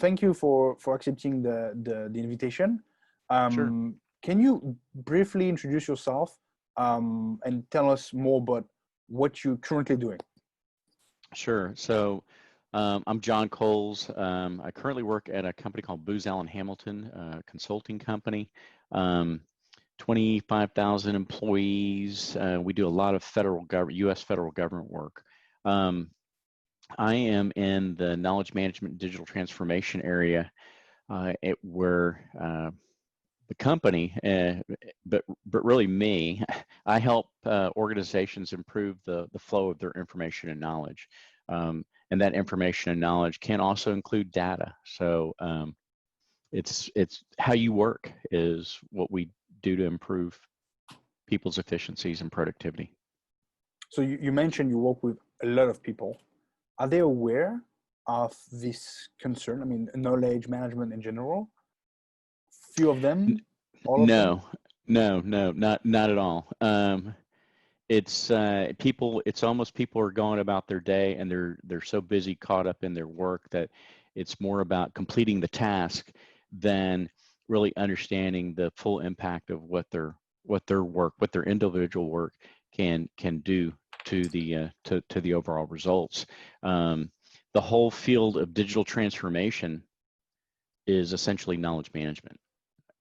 thank you for accepting the invitation. Sure. Can you briefly introduce yourself and tell us more about what you're currently doing? Sure. So I'm John Coles. I currently work at a company called Booz Allen Hamilton, a consulting company. 25,000 employees. We do a lot of U.S. federal government work. I am in the knowledge management and digital transformation area, where the company, but really me, I help organizations improve the flow of their information and knowledge. And that information and knowledge can also include data. So it's how you work is what we do to improve people's efficiencies and productivity. So you mentioned you work with a lot of people. Are they aware of this concern? I mean, knowledge management in general? Few of them? All of them? No, not at all. It's almost people are going about their day and they're so busy, caught up in their work, that it's more about completing the task than really understanding the full impact of what their individual work can do to the overall results. The whole field of digital transformation is essentially knowledge management,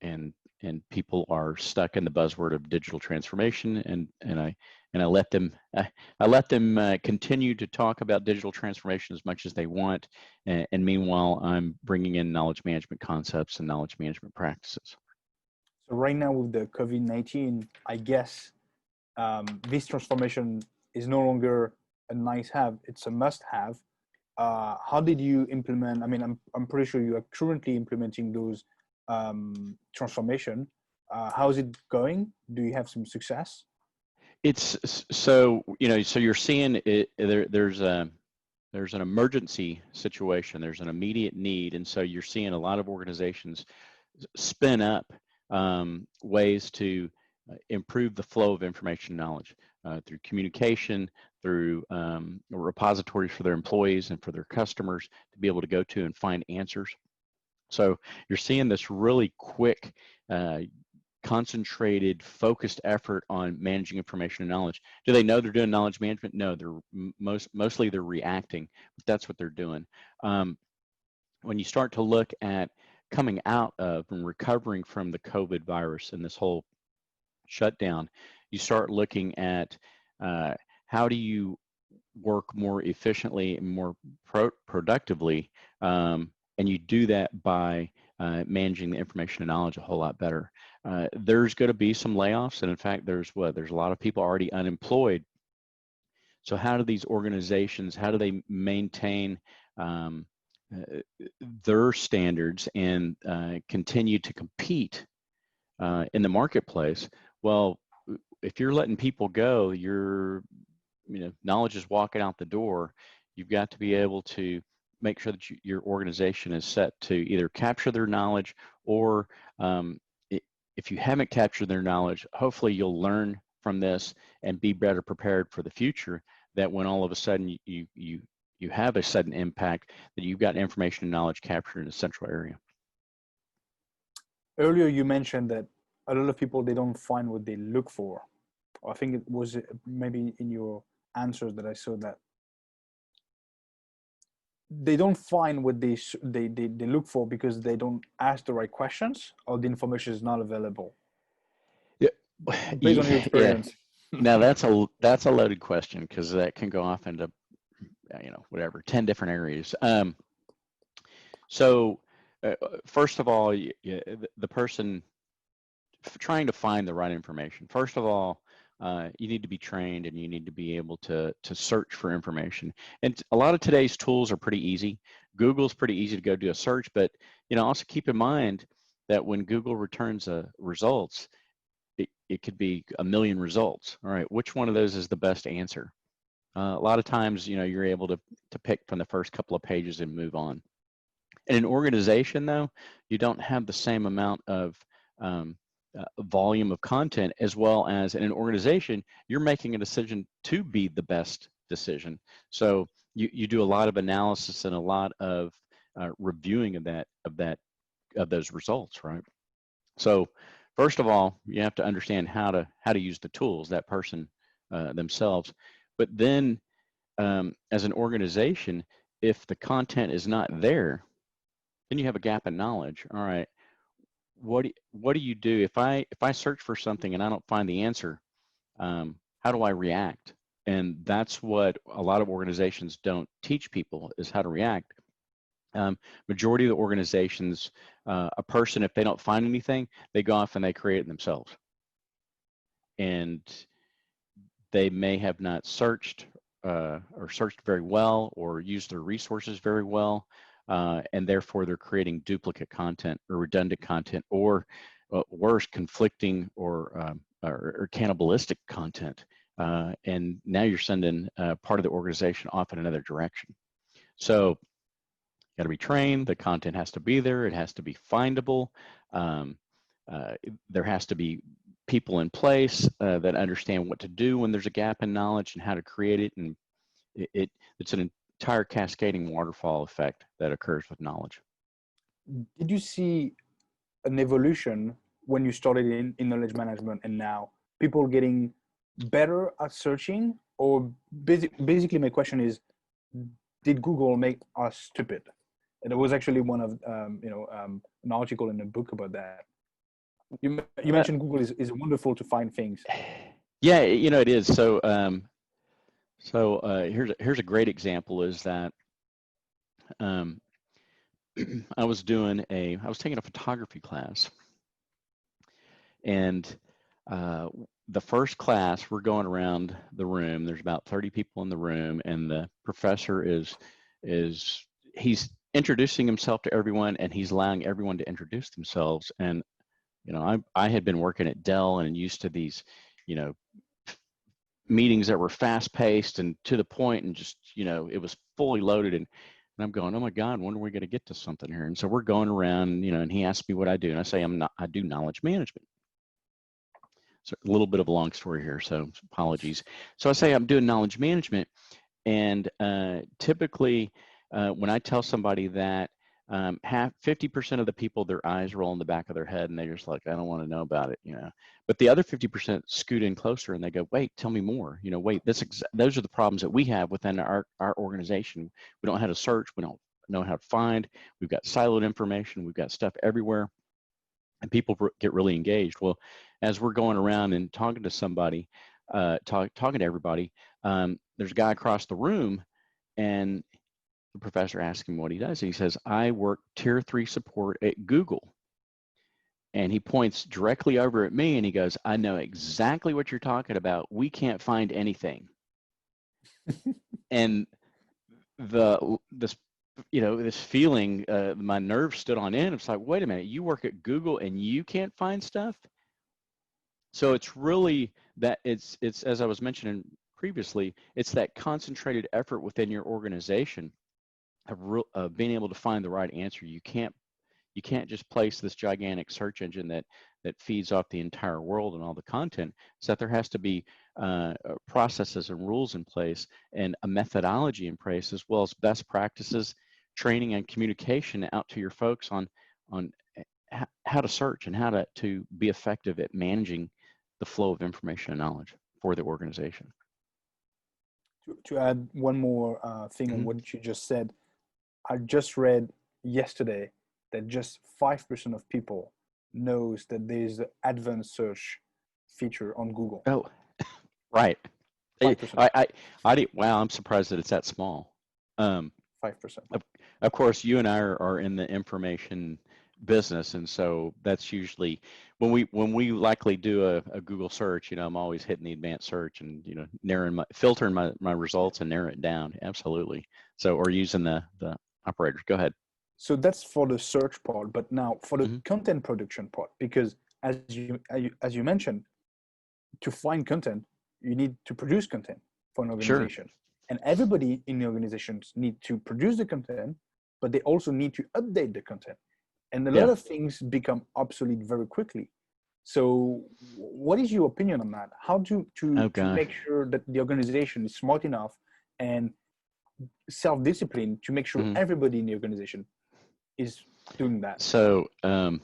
and people are stuck in the buzzword of digital transformation, and I let them continue to talk about digital transformation as much as they want, and meanwhile I'm bringing in knowledge management concepts and knowledge management practices. So right now with the COVID-19, I guess this transformation is no longer a nice have, it's a must have. How did you implement? I mean, I'm pretty sure you are currently implementing those transformation. How's it going? Do you have some success? It's so you're seeing it. There's an emergency situation. There's an immediate need, and so you're seeing a lot of organizations spin up ways to improve the flow of information and knowledge through communication, through repositories for their employees and for their customers to be able to go to and find answers. So you're seeing this really quick, concentrated, focused effort on managing information and knowledge. Do they know they're doing knowledge management? No, they're mostly they're reacting, but that's what they're doing. When you start to look at coming out of and recovering from the COVID virus and this whole shutdown, you start looking at how do you work more efficiently and more productively, and you do that by managing the information and knowledge a whole lot better. There's going to be some layoffs, and in fact, there's a lot of people already unemployed. So how do these organizations, how do they maintain their standards and continue to compete in the marketplace? Well, if you're letting people go, knowledge is walking out the door. You've got to be able to make sure that your organization is set to either capture their knowledge, or if you haven't captured their knowledge, hopefully you'll learn from this and be better prepared for the future, that when all of a sudden you have a sudden impact, that you've got information and knowledge captured in a central area. Earlier you mentioned that a lot of people, they don't find what they look for. I think it was maybe in your answers that I saw that they don't find what they look for because they don't ask the right questions, or the information is not available. Yeah. Based on your experience. Yeah. Now that's a loaded question, because that can go off into 10 different areas. So first of all, the person trying to find the right information, first of all, you need to be trained, and you need to be able to search for information. And a lot of today's tools are pretty easy. Google's pretty easy to go do a search, but also keep in mind that when Google returns results, it could be a million results. All right, which one of those is the best answer? A lot of times, you're able to pick from the first couple of pages and move on. In an organization, though, you don't have the same amount of volume of content, as well as in an organization, you're making a decision to be the best decision. So you do a lot of analysis and a lot of reviewing of those results, right? So first of all, you have to understand how to use the tools, that person themselves. But then as an organization, if the content is not there, then you have a gap in knowledge. All right, what do you do if I search for something and I don't find the answer? How do I react? And that's what a lot of organizations don't teach people, is how to react. Majority of the organizations, a person, if they don't find anything, they go off and they create it themselves. And they may have not searched or searched very well or used their resources very well. And therefore they're creating duplicate content or redundant content, or worse, conflicting or cannibalistic content. And now you're sending part of the organization off in another direction. So got to be trained. The content has to be there. It has to be findable. There has to be people in place that understand what to do when there's a gap in knowledge and how to create it. And it's an entire cascading waterfall effect that occurs with knowledge. Did you see an evolution when you started in knowledge management and now? People getting better at searching, or basically my question is, did Google make us stupid? And there was actually one of an article in a book about that. You mentioned Google is wonderful to find things. Yeah, it is. So here's a great example is that I was taking a photography class, and the first class, we're going around the room. There's about 30 people in the room, and the professor he's introducing himself to everyone, and he's allowing everyone to introduce themselves. And I had been working at Dell and used to these meetings that were fast paced and to the point, and just it was fully loaded, and I'm going, oh my God, when are we going to get to something here? And so we're going around, and he asked me what I do, and I say I do knowledge management. So a little bit of a long story here, so apologies. So I say I'm doing knowledge management, and typically when I tell somebody that, 50% of the people, their eyes roll in the back of their head, and they're just like, I don't want to know about it, But the other 50% scoot in closer, and they go, wait, tell me more. Wait, those are the problems that we have within our organization. We don't know how to search. We don't know how to find. We've got siloed information. We've got stuff everywhere. And people get really engaged. Well, as we're going around and talking to somebody, talking to everybody, there's a guy across the room, and the professor asked him what he does. And he says, I work tier 3 support at Google. And he points directly over at me, and he goes, I know exactly what you're talking about. We can't find anything. And this feeling, my nerves stood on end. It's like, wait a minute, you work at Google and you can't find stuff? So it's really that it's as I was mentioning previously, it's that concentrated effort within your organization of being able to find the right answer. You can't just place this gigantic search engine that feeds off the entire world and all the content. So that there has to be processes and rules in place, and a methodology in place, as well as best practices, training and communication out to your folks on how to search and how to be effective at managing the flow of information and knowledge for the organization. To add one more thing on what you just said, I just read yesterday that just 5% of people knows that there's an advanced search feature on Google. Oh, right. 5%. Wow, I'm surprised that it's that small. 5%. Of course, you and I are in the information business, and so that's usually when we likely do a Google search. I'm always hitting the advanced search and filtering my results and narrow it down. Absolutely. So, or using the operators. Go ahead. So that's for the search part, but now for the content production part, because as you mentioned, to find content, you need to produce content for an organization. Sure. And everybody in the organizations need to produce the content, but they also need to update the content. And a lot of things become obsolete very quickly. So what is your opinion on that? How to make sure that the organization is smart enough and self-disciplined to make sure everybody in the organization is doing that? So I'm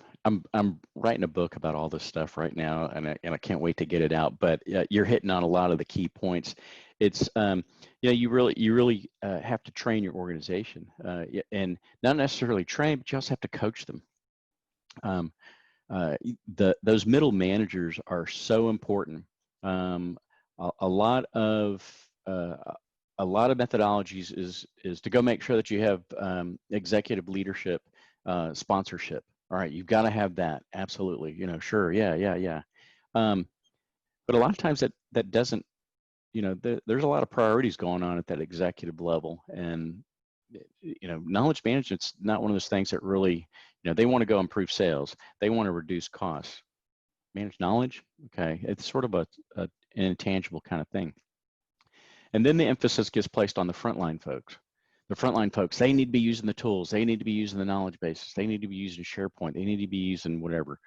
writing a book about all this stuff right now, and I can't wait to get it out. But you're hitting on a lot of the key points. It's you really have to train your organization, and not necessarily train, but you also have to coach them. Those middle managers are so important. A lot of methodologies is to go make sure that you have executive leadership sponsorship. All right, you've got to have that. Absolutely. Sure. Yeah. But a lot of times that doesn't, there's a lot of priorities going on at that executive level, and knowledge management's not one of those things that really, they want to go improve sales. They want to reduce costs. Manage knowledge. Okay. It's sort of an intangible kind of thing. And then the emphasis gets placed on the frontline folks. The frontline folks, they need to be using the tools. They need to be using the knowledge bases. They need to be using SharePoint. They need to be using whatever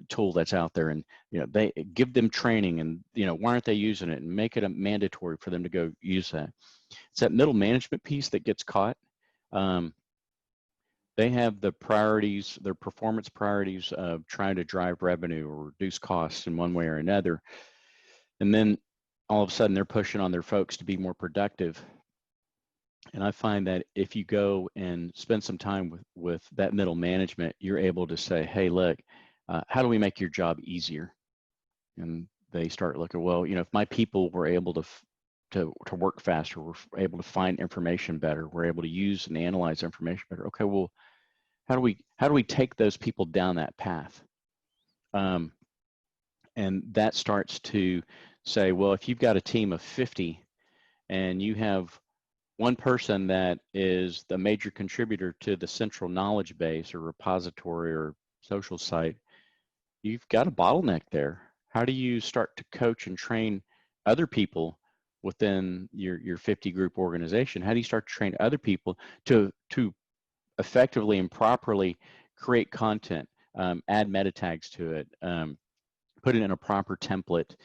tool that's out there. And, they give them training, and, why aren't they using it, and make it a mandatory for them to go use that. It's that middle management piece that gets caught. They have the priorities, their performance priorities of trying to drive revenue or reduce costs in one way or another. And then all of a sudden they're pushing on their folks to be more productive. And I find that if you go and spend some time with that middle management, you're able to say, hey, look, how do we make your job easier? And they start looking, well, if my people were able to work faster, we're able to find information better, we're able to use and analyze information better. Okay, well, how do we take those people down that path? And that starts to say, well, if you've got a team of 50 and you have one person that is the major contributor to the central knowledge base or repository or social site, you've got a bottleneck there. How do you start to coach and train other people within your 50 group organization? How do you start to train other people to effectively and properly create content, add meta tags to it, put it in a proper template,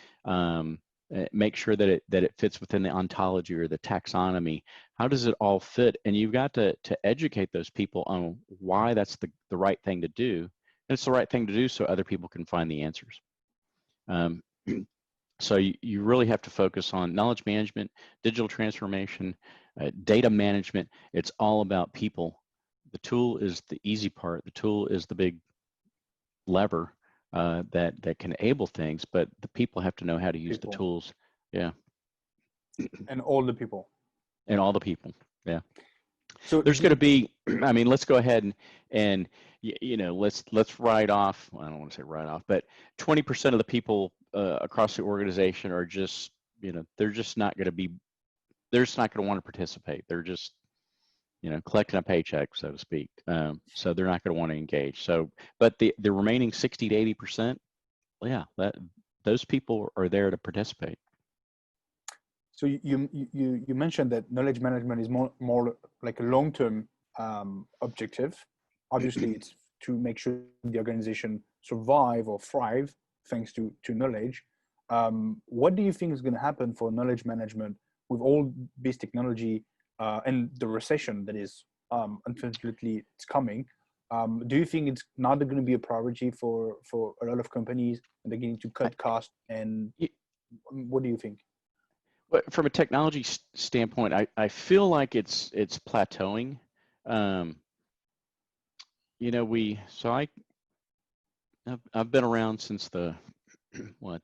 make sure that it fits within the ontology or the taxonomy? How does it all fit? And you've got to educate those people on why that's the right thing to do. And it's the right thing to do so other people can find the answers. So you really have to focus on knowledge management, digital transformation, data management. It's all about people. The tool is the easy part. The tool is the big lever that can enable things, but the people have to know how to use the tools. Yeah. And all the people. And all the people. Yeah. So there's going to be, I mean, let's go ahead and let's write off, well, I don't want to say write off, but 20% of the people across the organization are just, they're just not going to want to participate. They're just, collecting a paycheck, so to speak. So they're not going to want to engage. So, but the remaining 60 to 80%, yeah, those people are there to participate. So you mentioned that knowledge management is more like a long-term objective. Obviously, it's to make sure the organization survive or thrive thanks to knowledge. What do you think is going to happen for knowledge management with all this technology and the recession that is unfortunately it's coming? Do you think it's not going to be a priority for a lot of companies, and they're going to cut costs? And what do you think? From a technology standpoint, I feel like it's plateauing. I've been around since the late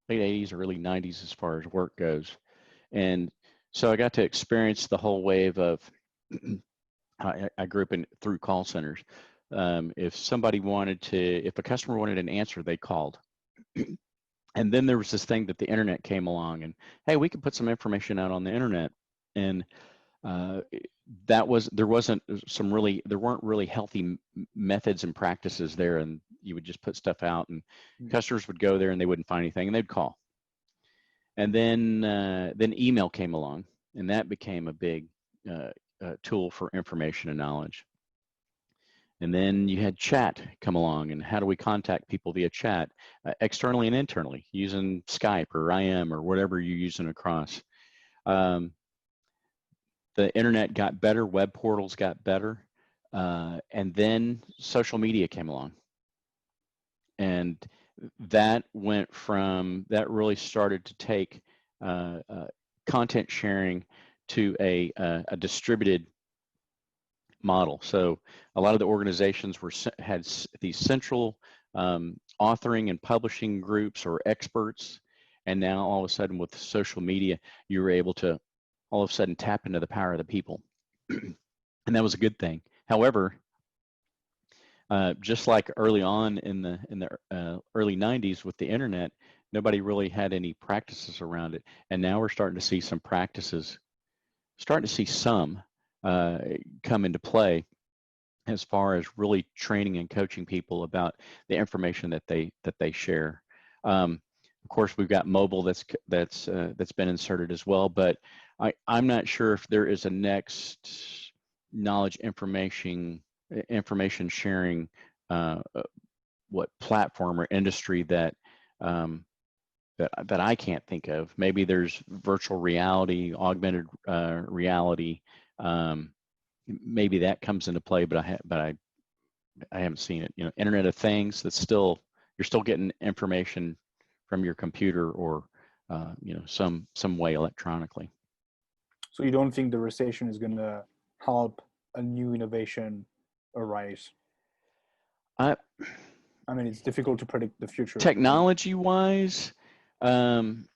80s or early 90s as far as work goes, and so I got to experience the whole wave of. I grew up through call centers. If a customer wanted an answer, they called. And then there was this thing that the internet came along, and hey, we could put some information out on the internet, and there weren't really healthy methods and practices there, and you would just put stuff out, and customers would go there and they wouldn't find anything, and they'd call. And then email came along, and that became a big tool for information and knowledge. And then you had chat come along, and how do we contact people via chat, externally and internally, using Skype or IM or whatever you're using across. The internet got better, web portals got better. And then social media came along. And that really started to take content sharing to a distributed model. So a lot of the organizations had these central authoring and publishing groups or experts, and now all of a sudden with social media, you were able to all of a sudden tap into the power of the people, and that was a good thing. However, just like early on in the early 90s with the internet, nobody really had any practices around it, and now we're starting to see some practices, some come into play as far as really training and coaching people about the information that they share. Of course, we've got mobile that's been inserted as well, but I'm not sure if there is a next knowledge information sharing what platform or industry that I can't think of. Maybe there's virtual reality, augmented reality. Maybe that comes into play, but I haven't seen it. You know, Internet of Things. You're still getting information from your computer or some way electronically. So you don't think the recession is going to help a new innovation arise? I mean, it's difficult to predict the future. Technology-wise, I'm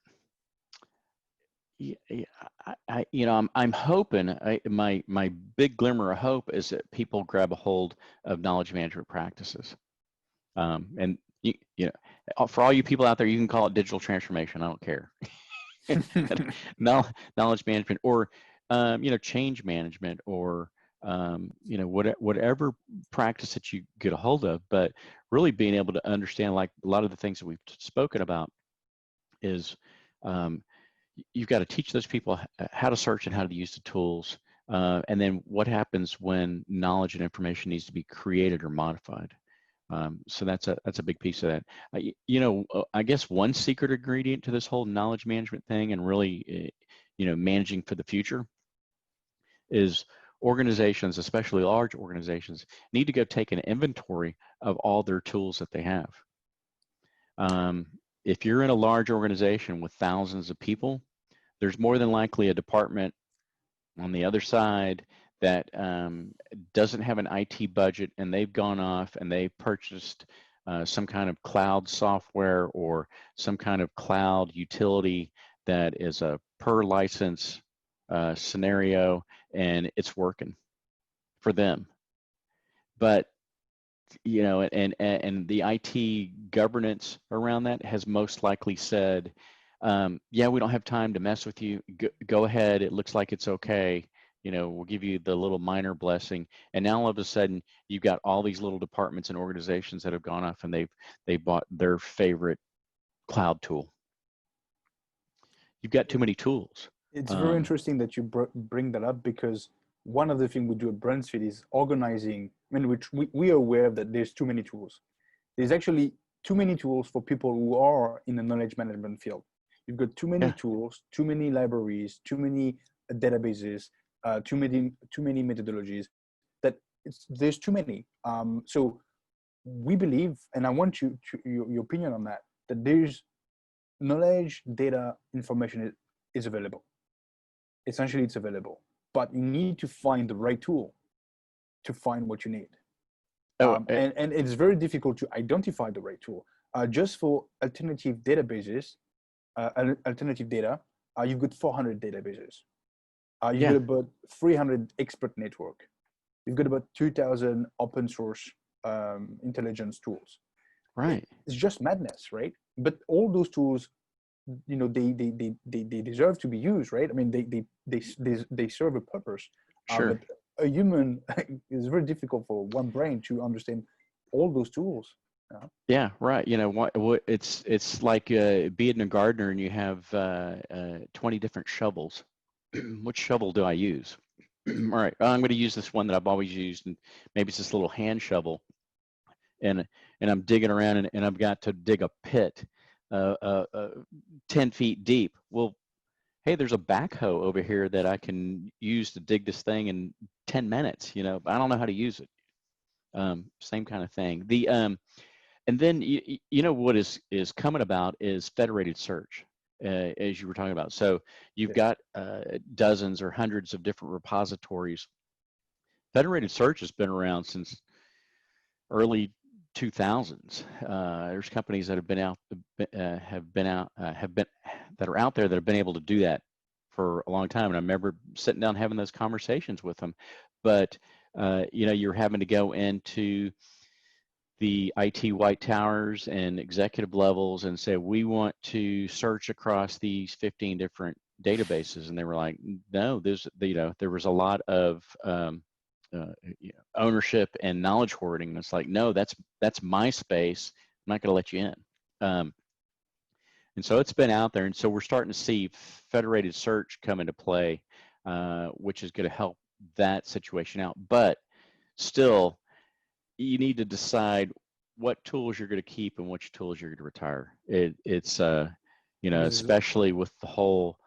hoping. My big glimmer of hope is that people grab a hold of knowledge management practices, and for all you people out there, you can call it digital transformation. I don't care. Knowledge management, or change management, or whatever practice that you get a hold of, but really being able to understand, like a lot of the things that we've spoken about, is you've got to teach those people how to search and how to use the tools, and then what happens when knowledge and information needs to be created or modified. So that's a big piece of that. I guess one secret ingredient to this whole knowledge management thing, and really, managing for the future, is organizations, especially large organizations, need to go take an inventory of all their tools that they have. If you're in a large organization with thousands of people, there's more than likely a department on the other side that doesn't have an IT budget, and they've gone off and they purchased some kind of cloud software or some kind of cloud utility that is a per license scenario, and it's working for them. But and the IT governance around that has most likely said, yeah, we don't have time to mess with you. Go ahead. It looks like it's okay. We'll give you the little minor blessing. And now all of a sudden, you've got all these little departments and organizations that have gone off and they've bought their favorite cloud tool. You've got too many tools. It's very interesting that you bring that up, because one of the things we do at Brainsfeed is organizing. I mean, we are aware that there's too many tools. There's actually too many tools for people who are in the knowledge management field. You've got too many tools, too many libraries, too many databases, too many methodologies. There's too many. So we believe, and I want your opinion on that there's knowledge, data, information is available. Essentially, it's available, but you need to find the right tool to find what you need. And it's very difficult to identify the right tool. Just for alternative databases, alternative data, you've got 400 databases. You've got about 300 expert network. You've got about 2,000 open source intelligence tools. Right. It's just madness, right? But all those tools, they deserve to be used, right? I mean, they serve a purpose. Sure. But a human is very difficult for one brain to understand all those tools. Yeah, right. What it's like being a gardener and you have 20 different shovels. Which shovel do I use? All right, I'm going to use this one that I've always used, and maybe it's this little hand shovel, and I'm digging around, and I've got to dig a pit 10 feet deep. Well, hey, there's a backhoe over here that I can use to dig this thing in 10 minutes, you know, but I don't know how to use it. Same kind of thing. And then you know what is coming about is federated search, as you were talking about. So you've got dozens or hundreds of different repositories. Federated search has been around since early 2000s. There's companies that have been out, that are out there that have been able to do that for a long time. And I remember sitting down having those conversations with them. But you know, you're having to go into the IT white towers and executive levels and say, we want to search across these 15 different databases. And they were like, no, there's, you know, there was a lot of ownership and knowledge hoarding. And it's like, no, that's my space. I'm not going to let you in. And so it's been out there. And so we're starting to see federated search come into play, which is going to help that situation out. But still, you need to decide what tools you're going to keep and which tools you're going to retire. It's you know, especially with the whole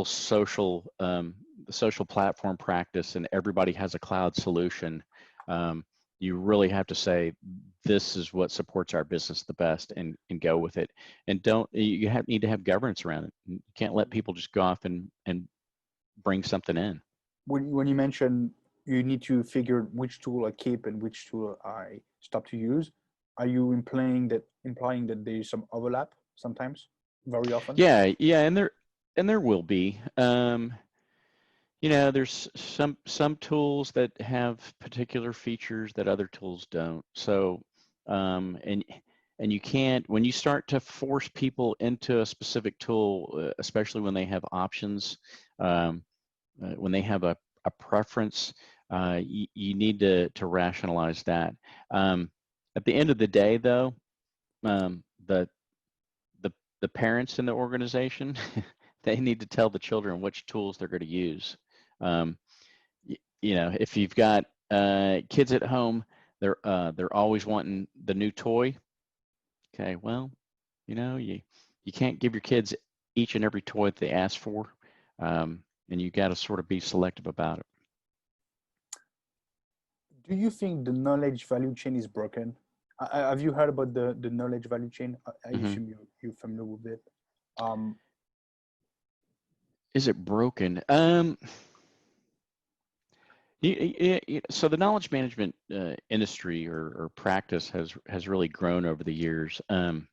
social the social platform practice, and everybody has a cloud solution. You really have to say, this is what supports our business the best, and go with it. And need to have governance around it. You can't let people just go off and bring something in. When you mention you need to figure which tool I keep and which tool I stop to use, are you implying that there is some overlap sometimes, very often? Yeah, and there will be. You know, there's some tools that have particular features that other tools don't. So, and you can't, when you start to force people into a specific tool, especially when they have options, when they have a preference, you need to rationalize that. At the end of the day, though, the parents in the organization, they need to tell the children which tools they're going to use. You know, if you've got kids at home, they're always wanting the new toy. Okay, well, you know, you can't give your kids each and every toy that they ask for, and you got to sort of be selective about it. Do you think the knowledge value chain is broken? Have you heard about the knowledge value chain? I assume you're familiar with it. Is it broken? So the knowledge management industry or practice has really grown over the years. You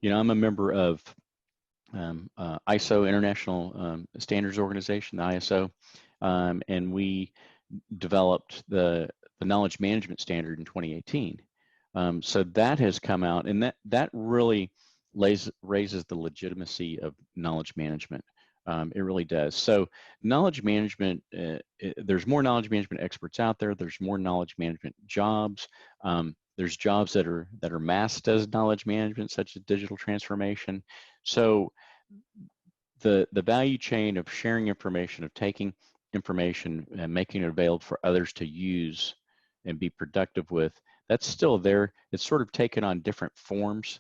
know, I'm a member of ISO, International Standards Organization, the ISO, and we developed the knowledge management standard in 2018. So that has come out, and that really raises the legitimacy of knowledge management. It really does. So knowledge management, there's more knowledge management experts out there. There's more knowledge management jobs. There's jobs that are masked as knowledge management, such as digital transformation. So the value chain of sharing information, of taking information and making it available for others to use and be productive with, that's still there. It's sort of taken on different forms.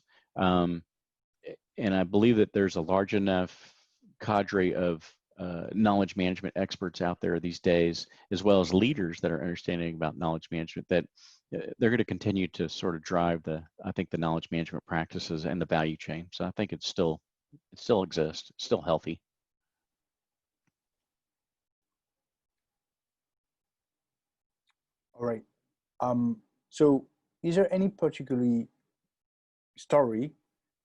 And I believe that there's a large enough cadre of knowledge management experts out there these days, as well as leaders that are understanding about knowledge management, that they're going to continue to sort of drive the knowledge management practices and the value chain. So I think it still exists, it's still healthy. All right. So is there any particular story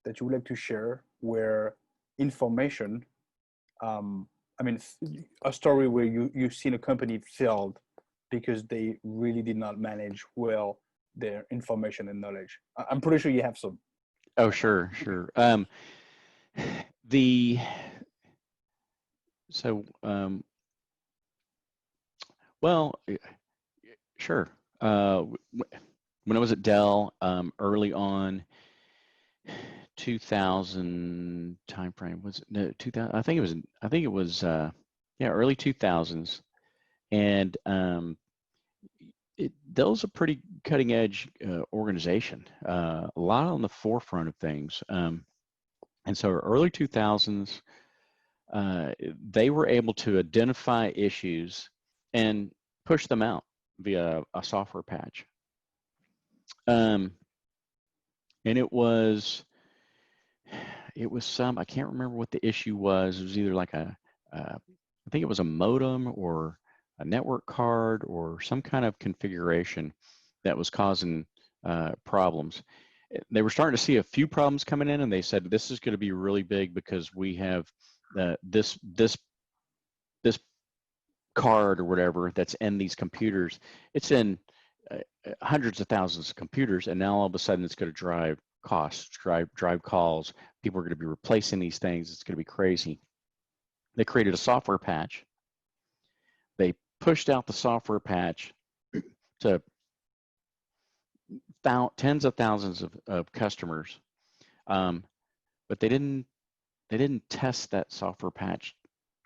that you would like to share where information, I mean, a story where you've seen a company failed because they really did not manage well their information and knowledge? I'm pretty sure you have some. Oh, sure. Well, sure. When I was at Dell, early on, 2000 timeframe, was it? No, 2000. I think it was early 2000s, and Dell's a pretty cutting edge organization, a lot on the forefront of things. And And so early 2000s, they were able to identify issues and push them out via a software patch. And it was some, I can't remember what the issue was. It was either like I think it was a modem or a network card or some kind of configuration that was causing problems. They were starting to see a few problems coming in, and they said, this is going to be really big because we have this card or whatever that's in these computers. It's in hundreds of thousands of computers, and now all of a sudden it's going to drive costs, drive calls. People are going to be replacing these things. It's going to be crazy. They created a software patch. They pushed out the software patch to tens of thousands of customers, but they didn't test that software patch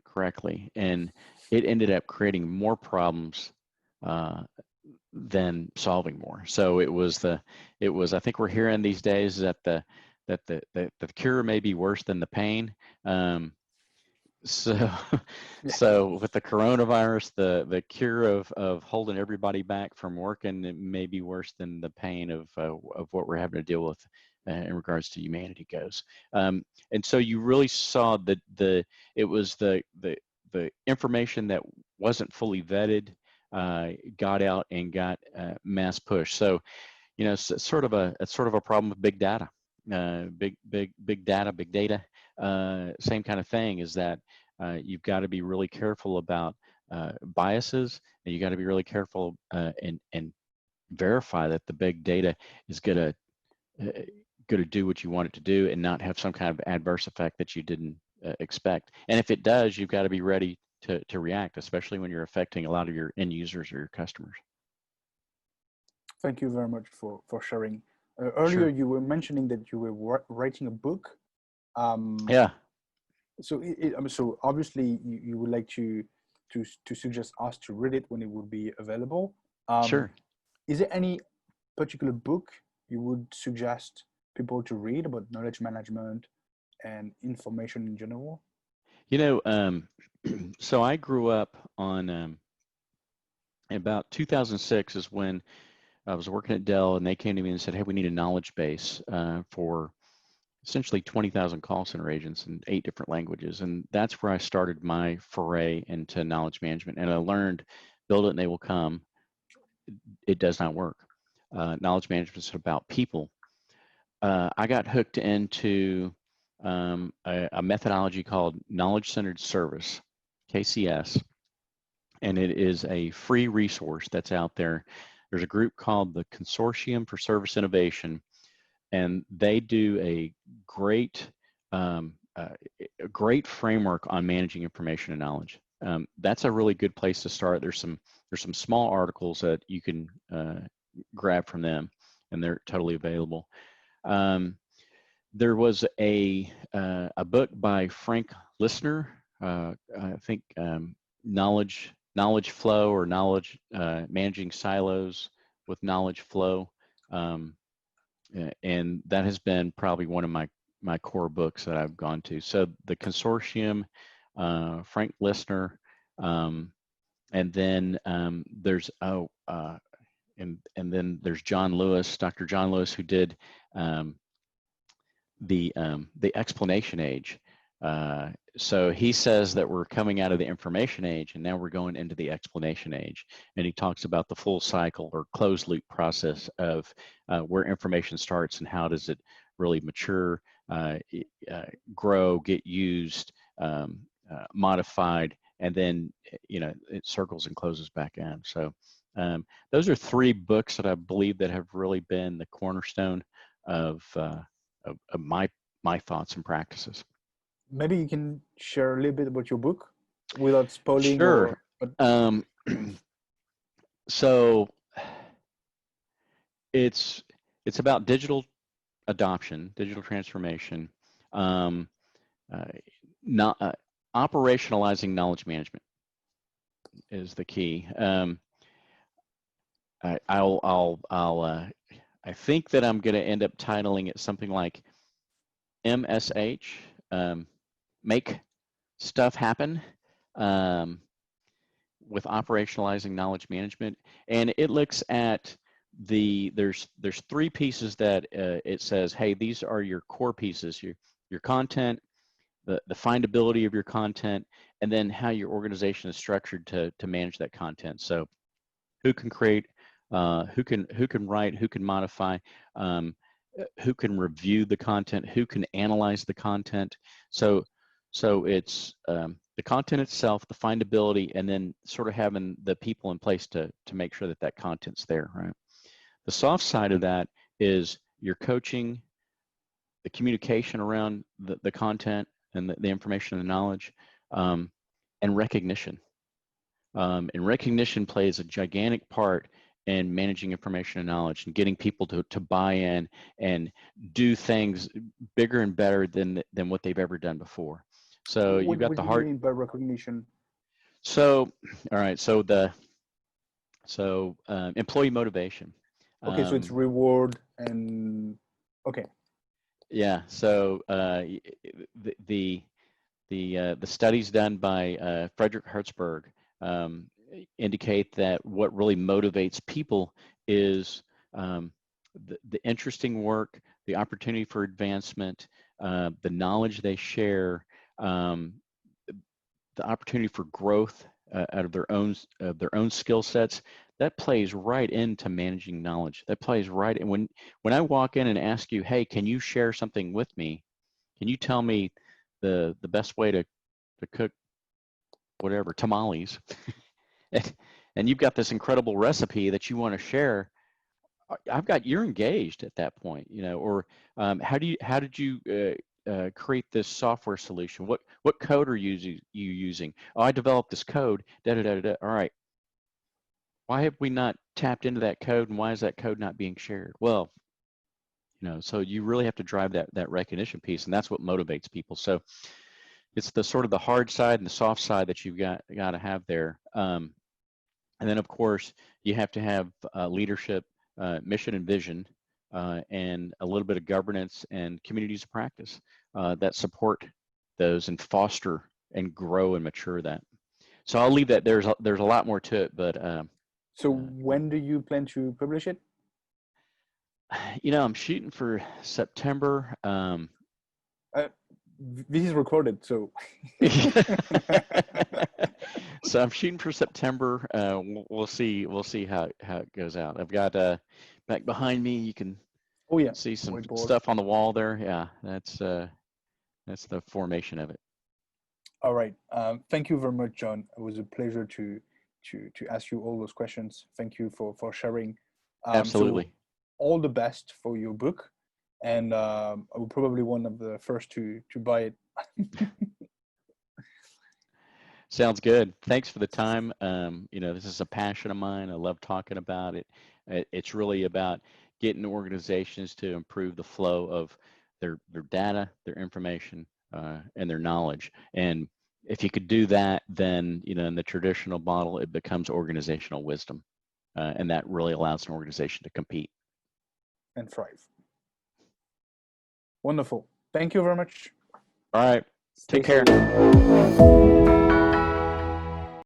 correctly, and it ended up creating more problems than solving more. So it was I think we're hearing these days that the cure may be worse than the pain. So with the coronavirus, the cure of holding everybody back from working, it may be worse than the pain of what we're having to deal with in regards to humanity goes. And so you really saw that it was the information that wasn't fully vetted got out and got mass push. So it's sort of a problem with big data. Big data. Same kind of thing is that you've got to be really careful about biases, and you got to be really careful and verify that the big data is going to do what you want it to do and not have some kind of adverse effect that you didn't expect. And if it does, you've got to be ready to react, especially when you're affecting a lot of your end users or your customers. Thank you very much for sharing. Earlier, sure. You were mentioning that you were writing a book. Yeah. So so obviously you would like to suggest us to read it when it will be available. Sure. Is there any particular book you would suggest people to read about knowledge management and information in general? So I grew up on about 2006 is when I was working at Dell, and they came to me and said, hey, we need a knowledge base for essentially 20,000 call center agents in 8 different languages. And that's where I started my foray into knowledge management. And I learned, build it and they will come. It does not work. Knowledge management is about people. I got hooked into a methodology called knowledge-centered service, KCS. And it is a free resource that's out there. There's a group called the Consortium for Service Innovation, and they do a great framework on managing information and knowledge. That's a really good place to start. There's some small articles that you can grab from them, and they're totally available. There was a book by Frank Listner, I think knowledge flow or knowledge managing silos with knowledge flow. And that has been probably one of my core books that I've gone to. So the Consortium, Frank Listner, and then there's and then there's John Lewis, Dr. John Lewis, who did the explanation age. So he says that we're coming out of the information age and now we're going into the explanation age. And he talks about the full cycle or closed loop process of where information starts and how does it really mature, grow, get used, modified, and then it circles and closes back in. So those are 3 books that I believe that have really been the cornerstone of my thoughts and practices. Maybe you can share a little bit about your book without spoiling. Sure. So it's about digital adoption, digital transformation, not operationalizing knowledge management is the key. I think that I'm going to end up titling it something like MSH, make stuff happen, with operationalizing knowledge management. And it looks at there's 3 pieces that it says, hey, these are your core pieces, your content, the findability of your content, and then how your organization is structured to manage that content. So who can create, who can write, who can modify, who can review the content, who can analyze the content. So it's the content itself, the findability, and then sort of having the people in place to make sure that that content's there, right? The soft side of that is your coaching, the communication around the content and the information and the knowledge, and recognition. And recognition plays a gigantic part in managing information and knowledge and getting people to buy in and do things bigger and better than what they've ever done before. So you've got what the do hard. you mean by recognition? So, all right. So employee motivation. Okay, so it's reward and okay. Yeah. So the studies done by Frederick Hertzberg indicate that what really motivates people is the interesting work, the opportunity for advancement, the knowledge they share, the opportunity for growth out of their own skill sets. That plays right into managing knowledge. That plays right in when I walk in and ask you, hey, can you share something with me? Can you tell me the best way to cook whatever tamales? And you've got this incredible recipe that you want to share. You're engaged at that point, you know. Or how did you create this software solution? What code are you using? Oh, I developed this code. Da da da da. All right. Why have we not tapped into that code, and why is that code not being shared? Well, you know, so you really have to drive that recognition piece, and that's what motivates people. So it's the sort of the hard side and the soft side that you've got to have there. And then, of course, you have to have leadership, mission and vision, and a little bit of governance and communities of practice that support those and foster and grow and mature that. So I'll leave that. There's a lot more to it, but so when do you plan to publish it? You know, I'm shooting for September. This is recorded, so. So I'm shooting for September. We'll see how it goes out. I've got back behind me. You can see some whiteboard stuff on the wall there. Yeah, that's the formation of it. All right. Thank you very much, John. It was a pleasure to ask you all those questions. Thank you for sharing. Absolutely. So all the best for your book, and I will probably one of the first to buy it. Sounds good. Thanks for the time. You know, this is a passion of mine. I love talking about it. It's really about getting organizations to improve the flow of their data, their information, and their knowledge. And if you could do that, then, you know, in the traditional model, it becomes organizational wisdom. And that really allows an organization to compete and thrive. Wonderful. Thank you very much. All right. Take care.